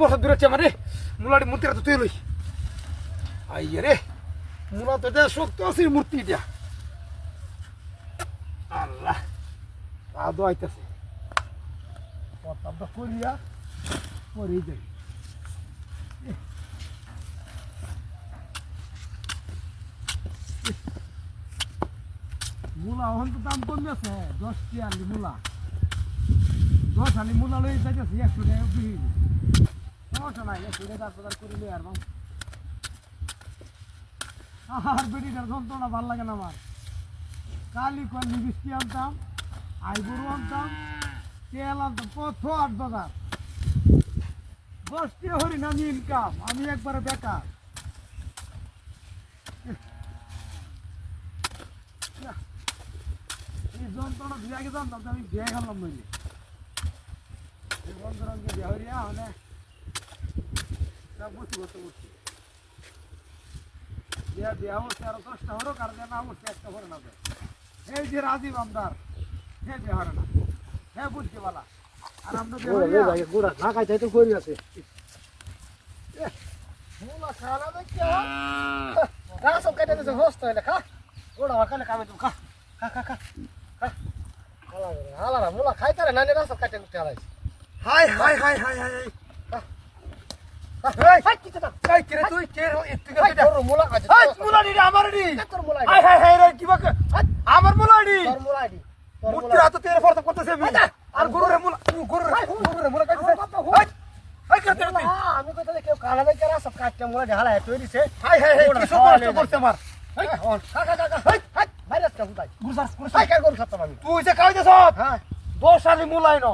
বছর দূরে আমার রে মুলাটি মূর্তিটা তো তুই লই আইয়ে রে মুলা তো এটা শক্ত আছে মূর্তি এটা আল্লাহ আদো আইতেছে কথা করিয়া পরে যাই মুলা এখন তো দাম কমে আছে 10 টি আলি মুলা 10 আলি মুলা লই যাইতেছি 100 টাকা বিক্রি সমস্যা নাই 100 টাকা বাজার করিলে আর বাম আর বেটিটার যন্ত্রণা ভালো লাগে না আমার কালি কলি বৃষ্টি আনতাম আইবুড়ো আনতাম তেল আনতাম কত 8 বাজার 10 টি হরিণ আমি ইনকাম আমি একবারে বেকার যন্ত্রণা দিয়ে আগে জানতাম আমি বিয়ে খেলাম নইলে যন্ত্রণাকে বিয়ে হইয়া মানে বসে বসে বসছি বিয়া বিয়া হচ্ছে আরো 10টা হরো কার না হচ্ছে একটা হরে না এই যে রাজীব আমদার হে বিয়ে হরে না হে বুঝতে পালা আর আমরা গোড়া না খাইতে তো করি আছে মুলা খানা দেখে না সব কেটে দিছে হোস্ট হইলে খা গোড়া খালে কামে তুমি খা খা খা খা হালা না মুলা খাইতারে না না সব কাটে কুটে আলাইছে হাই হাই হাই হাই হাই এই হাই কি কথা কাই করে তুই কে একটু করে তোর মুলা আছে হাই মুলা দি আমার দি তোর মুলা হাই হাই হাই রে কি বাক আমার মুলা দি তোর মুলা দি মুত্তি রাত তেরে ফরত করতেছে আমি আর গরুরে মুলা কাটছে হাই হাই করতে তুই আমি কইতে কেউ কালা দেখে রা সব কাটতে মুলা ঢালা তুই দিছে হাই হাই হাই কি সব নষ্ট করতে আমার হাই হন কাকা কাকা হাই হাই ভাইরাস কা বুঝাই গুরসাস হাই কার গরু খাতাম আমি তুই যে কাইতেছ হ্যাঁ 10 আলি মুলাই ন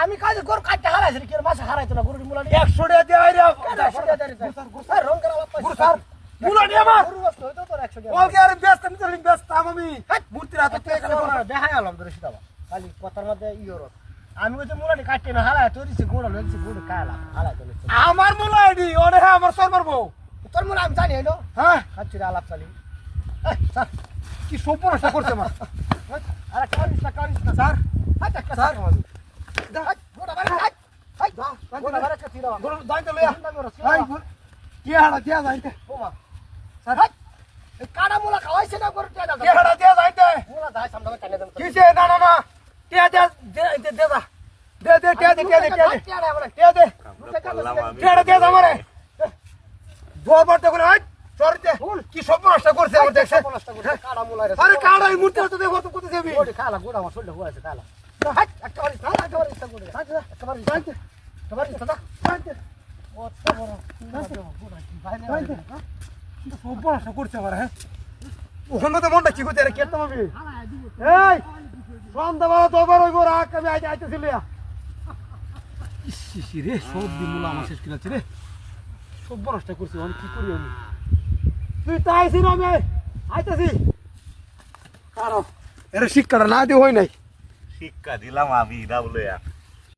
আমি কাজ গরু কাটতে হারাইছি কি মাছ হারাইতো না গরুর মুলা 100 টাকা দিয়ে আইরা 100 টাকা দিয়ে গুরসার রং করা বাপ গুরসার মুলা দি আমার গরু বসতো হইতো তোর 100 টাকা ওকে আরে ব্যস্ত আমি তো ব্যস্তাম আমি মূর্তি রাতে এখানে দেখাই আলাম তোর সেটা খালি কথার মধ্যে ইওর আমি কইতে মুলাটি কাটতে না হারাই তোর দিছে গোড়া লইছি গোড়া কায়লা হারাই তো আমার মুলাডি ওরে হ্যাঁ আমার সর মারবো তোর মুলা আমি জানি হইলো হ্যাঁ কাচ্চিরা আলাপ চালি কি সম্পূর্ণ করছে আমার আরে কারিস না স্যার আচ্ছা স্যার দাই গোটা বারে হাই হাই গোটা বারে কে তিরা গোটা দাই তো লয়া হাই কি হাড়া দিয়া যাইতে ওমা স্যার হাই এই কাড়া মুলা খাওয়াইছে না গরু দিয়া দাও কি হাড়া দিয়া যাইতে মুলা দাই সামনে কানে দেন কিছে না না না টিয়া দে দে দে দা দে দে টিয়া দে টিয়া দে টিয়া দে টিয়া দে টিয়া দে আমারে দুবার তো করে হাই সরতে কি সর্বনাশ করছে আমার দেখছে কাড়া মুলা রে আরে কাড়া এই মূর্তি তো দেখো তো কত দেবি ওরে খালা গোড়া আমার শরীরে হইছে খালা হাট একেবারে একেবারে ইচ্ছা করে হাট একেবারে একেবারে দাদা হাট ও বড় গোড়া কি বাইরে কি সর্বনাশ করছে আমার হ্যাঁ ওখানে তো মনটা কি করতে রে কেন তুমি এই সন্ধ্যাবেলা তো বড় হইব রাখ আমি আইতেছিল ইসি রে সব দিমুলা আমার শেষ কিনাছে রে সর্বনাশ করছে আমি কি করি আমি তুই তো আইসি না আমি আইতেছি কারো এর শিক্ষাটা না দিয়ে হয় নাই শিক্ষা দিলাম আমি না বলে